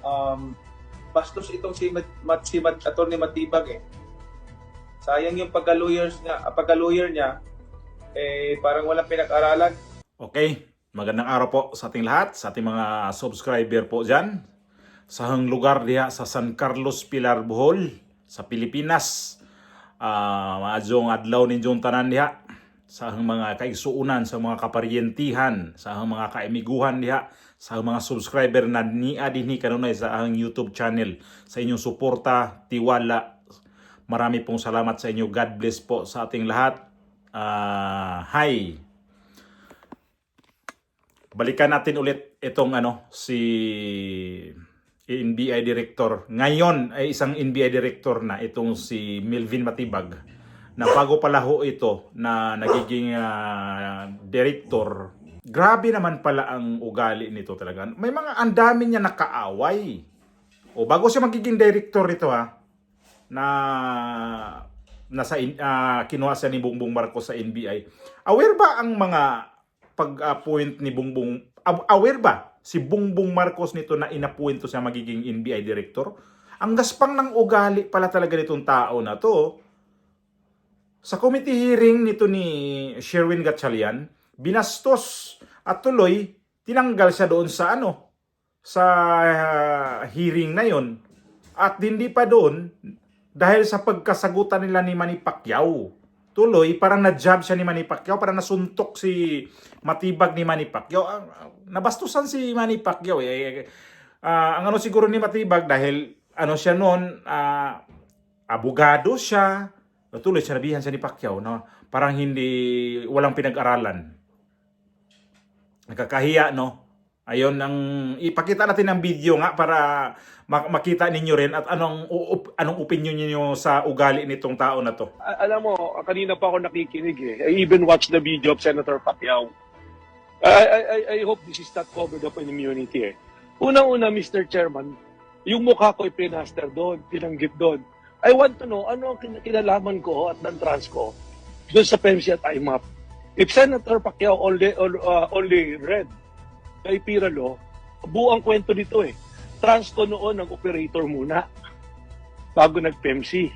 um, bastos itong si Atty. Matibag eh. Sayang yung pagka-lawyer niya, parang walang pinag-aralan. Okay, magandang araw po sa ating lahat, sa ating mga subscriber po dyan. Sa hang lugar diha sa San Carlos, Pilar, Bohol, sa Pilipinas. Maadjong adlaw ninyong tanan diha. Sa hang mga kaigsuunan, sa mga kaparyentihan, sa hang mga kaimiguhan diha, sa hang mga subscriber na dinhi kanunay sa hang YouTube channel. Sa inyong suporta, tiwala. Marami pong salamat sa inyo. God bless po sa ating lahat. Hi! Balikan natin ulit itong si NBI Director. Ngayon ay isang NBI Director na itong si Melvin Matibag. Na bago pala ho ito na nagiging director. Grabe naman pala ang ugali nito talaga. May mga andami niya nakaaway. O bago siya magiging director ito kinuha siya ni Bongbong Marcos sa NBI. Aware ba ang mga pag-appoint ni Bongbong? Aware ba si Bongbong Marcos nito na inappoint to siya magiging NBI director? Ang gaspang ng ugali pala talaga nitong tao na to. Sa committee hearing nito ni Sherwin Gatchalian, binastos at tuloy tinanggal siya doon sa hearing na yon. At hindi pa doon dahil sa pagkasagutan nila ni Manny Pacquiao. Tuloy, parang na-jab siya ni Manny Pacquiao, parang nasuntok si Matibag ni Manny Pacquiao. Nabastusan si Manny Pacquiao. Ang siguro ni Matibag dahil siya noon, abogado siya. Tuloy, sinabihan siya ni Pacquiao, no? Parang walang pinag-aralan. Nakakahiya, no? Ayun, ipakita natin ang video nga para makita ninyo rin at anong opinion niyo sa ugali nitong tao na to. Alam mo, kanina pa ako nakikinig eh. I even watched the video of Senator Pacquiao. I hope this is not covered up in immunity eh. Unang-una, Mr. Chairman, yung mukha ko ipinaster doon, pinanggit doon. I want to know, ano ang kinalaman ko at ng trans ko doon sa PEMSI at IMAP. If Senator Pacquiao only read kay Piralo, buang kwento dito eh. Transco noon ang operator muna bago nag-PEMSI.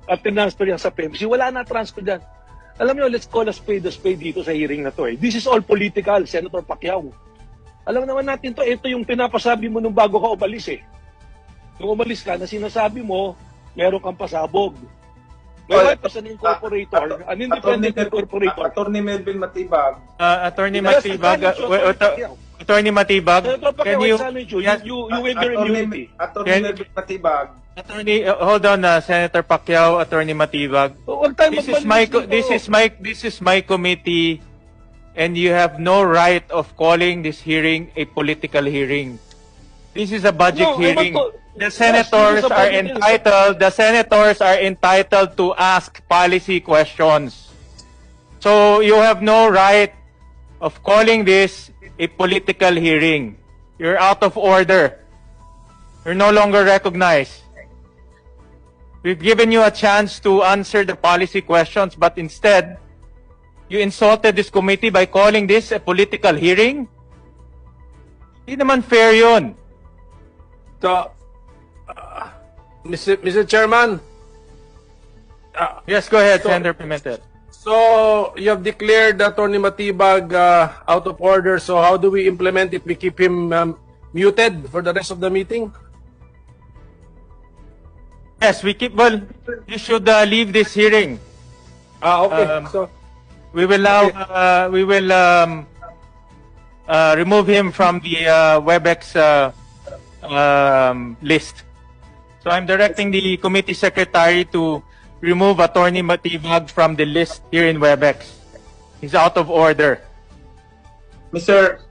At tinransfer yan sa PEMSI, wala na Transco dyan. Alam nyo, let's call a spade dito sa hearing na to eh. This is all political, Senator Pacquiao. Alam naman natin to, ito yung pinapasabi mo nung bago ka umalis eh. Nung umalis ka, na sinasabi mo, meron kang pasabog. Ngayon, as an incorporator, an independent incorporator. Attorney Melvin Matibag. Attorney Matibag, Attorney Matibag, can you waive your immunity. Attorney Melvin Matibag. Attorney, hold on, Senator Pacquiao, Attorney Matibag. This is my committee, and you have no right of calling this hearing a political hearing. This is a budget hearing. The senators are entitled to ask policy questions. So you have no right of calling this a political hearing. You're out of order. You're no longer recognized. We've given you a chance to answer the policy questions, but instead, you insulted this committee by calling this a political hearing? Hindi naman fair yun. So, Mr. Chairman. Yes, go ahead, Senator Pimentel. So, you have declared Attorney Matibag out of order. So, how do we implement it? We keep him muted for the rest of the meeting? Yes, you should leave this hearing. Okay. So, we will now, remove him from the WebEx list. So I'm directing the committee secretary to remove Attorney Matibag from the list here in WebEx. He's out of order. Mr.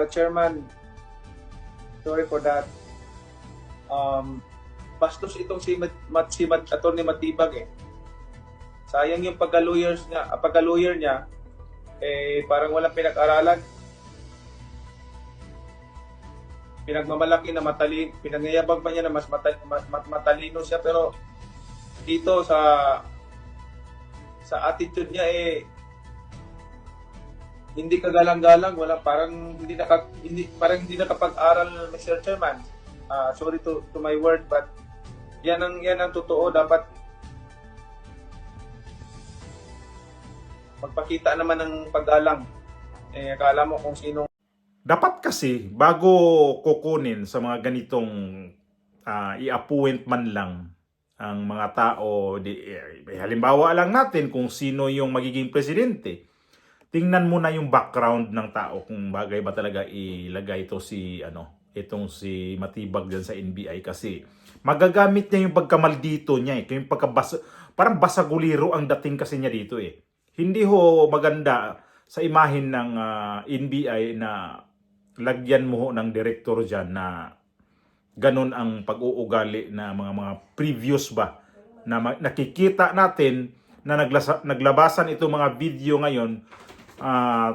Chairman, sorry for that. Bastos itong si Atty. Matibag eh. Sayang yung pagka-lawyer niya, parang walang pinag-aralan. Pinagmamalaki na pinangyayabang pa niya na mas matalino siya, pero dito sa attitude niya hindi kagalang-galang, wala parang hindi nakapag-aral, Mr. Chairman. Sorry to my word, but yan ang totoo. Dapat magpakita naman ng paggalang. Akala mo kung sino. Dapat kasi, bago kukunin sa mga ganitong i-appoint man lang ang mga tao, halimbawa lang natin kung sino yung magiging presidente. Tingnan mo na yung background ng tao kung bagay ba talaga ilagay ito itong si Matibag dyan sa NBI, kasi magagamit niya yung pagkamaldito niya yung parang basaguliro ang dating kasi niya dito Hindi ho maganda sa imahin ng NBI na lagyan mo ho ng direktor dyan na ganun ang pag-uugali na mga previous ba na nakikita natin na naglabasan itong mga video ngayon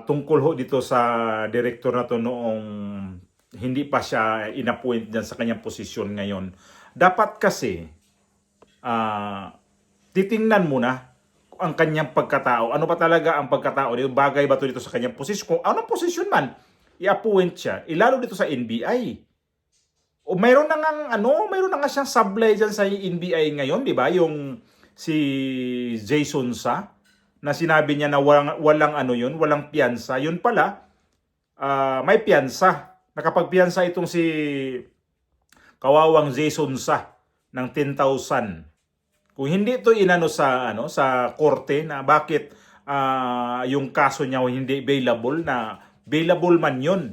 tungkol ho dito sa direktor na to noong hindi pa siya inappoint dyan sa kanyang posisyon ngayon. Dapat kasi titingnan muna ang kanyang pagkatao. Ano ba talaga ang pagkatao dito? Bagay ba ito dito sa kanyang posisyon? Kung anong posisyon man, i-appoint siya. Ilalo dito sa NBI. O mayroon na nga siyang sablay dyan sa NBI ngayon, di ba? Yung si Jason Sa, na sinabi niya na walang piyansa. Yun pala, may piyansa. Nakapagpiyansa itong si kawawang Jason Sa ng 10,000. Kung hindi ito inano sa korte na bakit yung kaso niya hindi available man yun.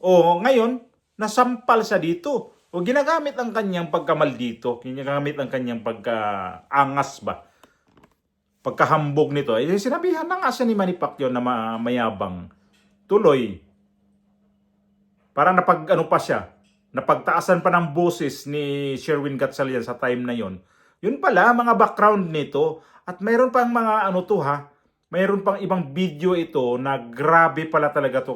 O ngayon, nasampal siya dito. O ginagamit ang kanyang pagkamaldito, ginagamit ang kanyang pagkaangas ba, pagkahambog nito. Sinabihan na nga siya ni Manny Pacquiao na mayabang. Tuloy. Parang pa siya, napagtaasan pa ng boses ni Sherwin Gatchalian sa time na yon. Yun pala, mga background nito. At mayroon pang mga mayroon pang ibang video ito na grabe pala talaga to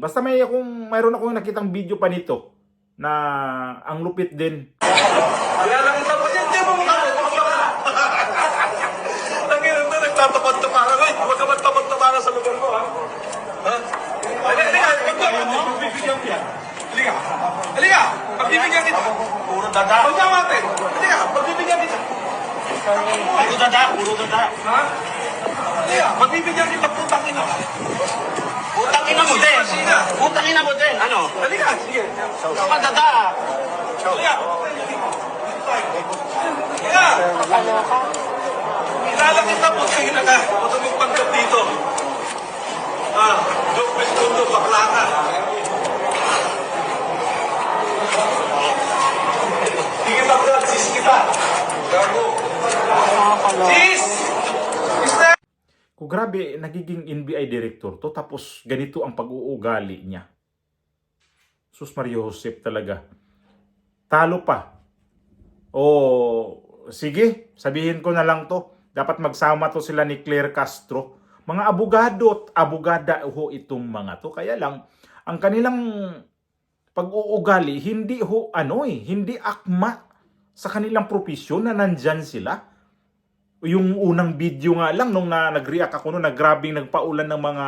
basta mayroon akong nakitang video pa nito na ang lupit din. Wala lang ang tapos yan, di mo mga Tangin na, nagtatapad-tapara ko. Huwag ka magtapad-tapara sa lugar ko, ha? Halika, pagbibigyan kita. Puro dada. Huwag niya mati. Halika, pagbibigyan kita. Puro dada. Ha? Halika, pagbibigyan kita, putang ina. Putang ina mo din. Putang ina mo din. Ano? Halika, sige. Saka dada. Halika. Halika. Kilala kita, putang ina ka. Huwag ka magpanggap dito. Joke Pescondo, bakla ka. Hindi kita vlog, sis kita. Gago. Sis! Kung grabe, nagiging NBI director to, tapos ganito ang pag-uugali niya. Sus Mario Josep talaga. Talo pa. Sige, sabihin ko na lang to. Dapat magsama to sila ni Claire Castro. Mga abogado at abogada ho itong mga to. Kaya lang, ang kanilang pag-uugali, hindi akma sa kanilang profesyon na nandyan sila. Yung unang video nga lang, nung nag-react ako na grabing nagpaulan ng mga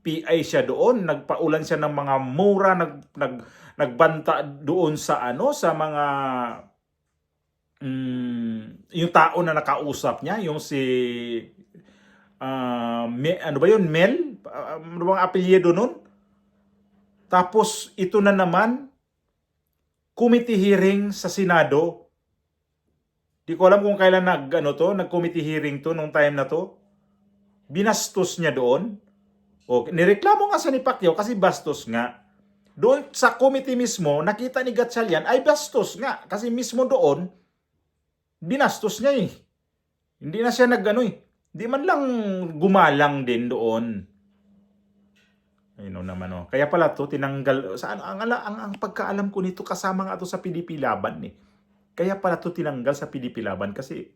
PI siya doon, nagpaulan siya ng mga mura, nagbanta doon sa mga yung tao na nakausap niya, yung si Mel? Ano bang apelyido nun? Tapos ito na naman, committee hearing sa Senado. Di ko alam kung kailan nag-committee hearing to nung time na to. Binastos niya doon. Nireklamo nga sa ni Pacquiao kasi bastos nga. Doon sa committee mismo, nakita ni Gatchalian ay bastos nga. Kasi mismo doon, binastos niya Hindi na siya Hindi man lang gumalang din doon. Ayun naman Kaya pala to tinanggal ang pagkaalam ko nito kasama nga to sa PDP Laban Kaya pala to tinanggal sa PDP Laban kasi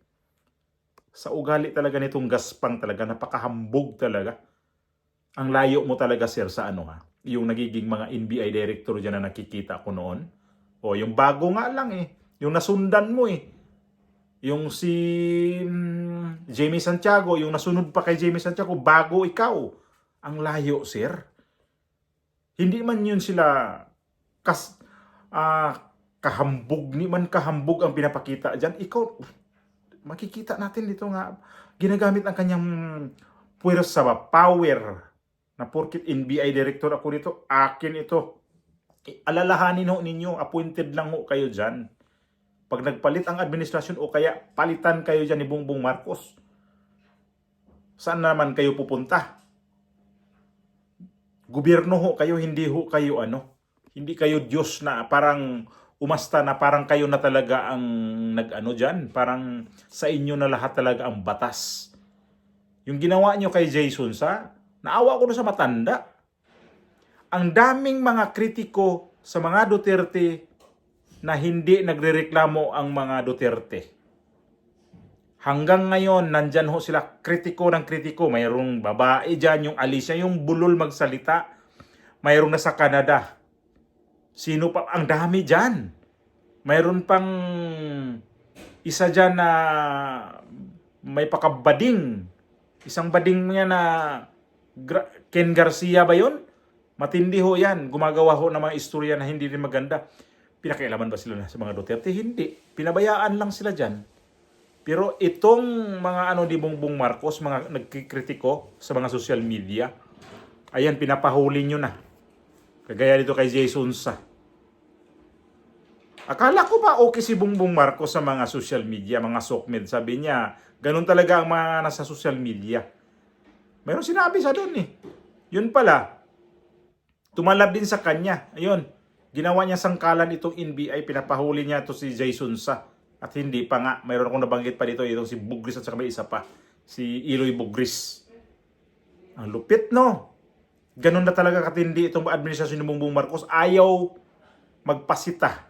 sa ugali talaga nitong Gaspang talaga, napakahambog talaga. Ang layo mo talaga sir sa yung nagiging mga NBI director dyan na nakikita ko noon. Yung bago nga lang yung nasundan mo yung si Jamie Santiago, yung nasunod pa kay Jamie Santiago, bago ikaw. Ang layo, sir. Hindi man yun sila kahambog, ni man kahambog ang pinapakita dyan. Ikaw, makikita natin dito nga, ginagamit ang kanyang puwersa ba, power, na porkit NBI director ako dito, akin ito. Alalahanin ho ninyo, appointed lang ho kayo dyan. Pag nagpalit ang administrasyon o kaya palitan kayo dyan ni Bongbong Marcos, saan naman kayo pupunta? Gobyerno ho kayo, hindi ho kayo hindi kayo Diyos na parang umasta na parang kayo na talaga ang nag-ano dyan. Parang sa inyo na lahat talaga ang batas. Yung ginawa nyo kay Jason naawa ko na sa matanda. Ang daming mga kritiko sa mga Duterte na hindi nagrereklamo ang mga Duterte. Hanggang ngayon, nandyan ho sila kritiko ng kritiko. Mayroong babae dyan, yung Alicia, yung bulol magsalita. Mayroong nasa Canada. Sino pa? Ang dami dyan. Mayroon pang isa dyan na may pakabading. Isang bading niya na Ken Garcia ba yun? Matindi ho yan. Gumagawa ho ng mga istorya na hindi rin maganda. Pinakialaman ba sila sa mga Duterte? Hindi. Pinabayaan lang sila dyan. Pero itong mga ni Bongbong Marcos, mga nagkikritiko sa mga social media, ayan, pinapahuli nyo na. Kagaya dito kay Jason Akala ko ba okay si Bongbong Marcos sa mga social media, mga sokmed. Sabi niya, ganun talaga ang mga nasa social media. Mayroon sinabi sa doon eh. Yun pala, tumalab din sa kanya. Ayun. Ginawa niya sangkalan itong NBI, pinapahuli niya to si Jason At hindi pa nga, mayroon akong nabanggit pa dito, itong si Bugris at saka may isa pa, si Iloy Bugris. Ang lupit, no? Ganun na talaga katindi itong administrasyon ni Bongbong Marcos. Ayaw magpasita.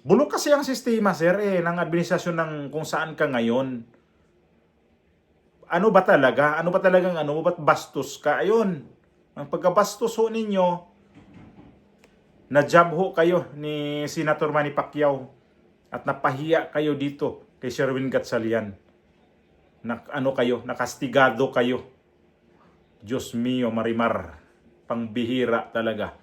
Bulok kasi ang sistema, sir, ng administrasyon ng kung saan ka ngayon. Ano ba talaga? Ano ba talagang ba't bastos ka? Ayun, ang pagkabastos ho ninyo, na-job ho kayo ni Senator Manny Pacquiao at napahiya kayo dito kay Sherwin Gatchalian. Nakastigado kayo. Diyos mio, Marimar, pangbihira talaga.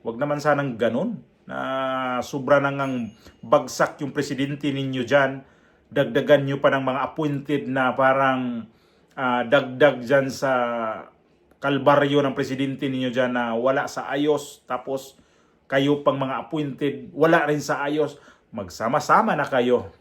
Wag naman sanang ganun na sobra nang bagsak yung presidente ninyo dyan. Dagdagan nyo pa ng mga appointed na parang dagdag dyan sa kalbaryo ng presidente ninyo dyan na wala sa ayos, tapos kayo pang mga appointed, wala rin sa ayos, magsama-sama na kayo.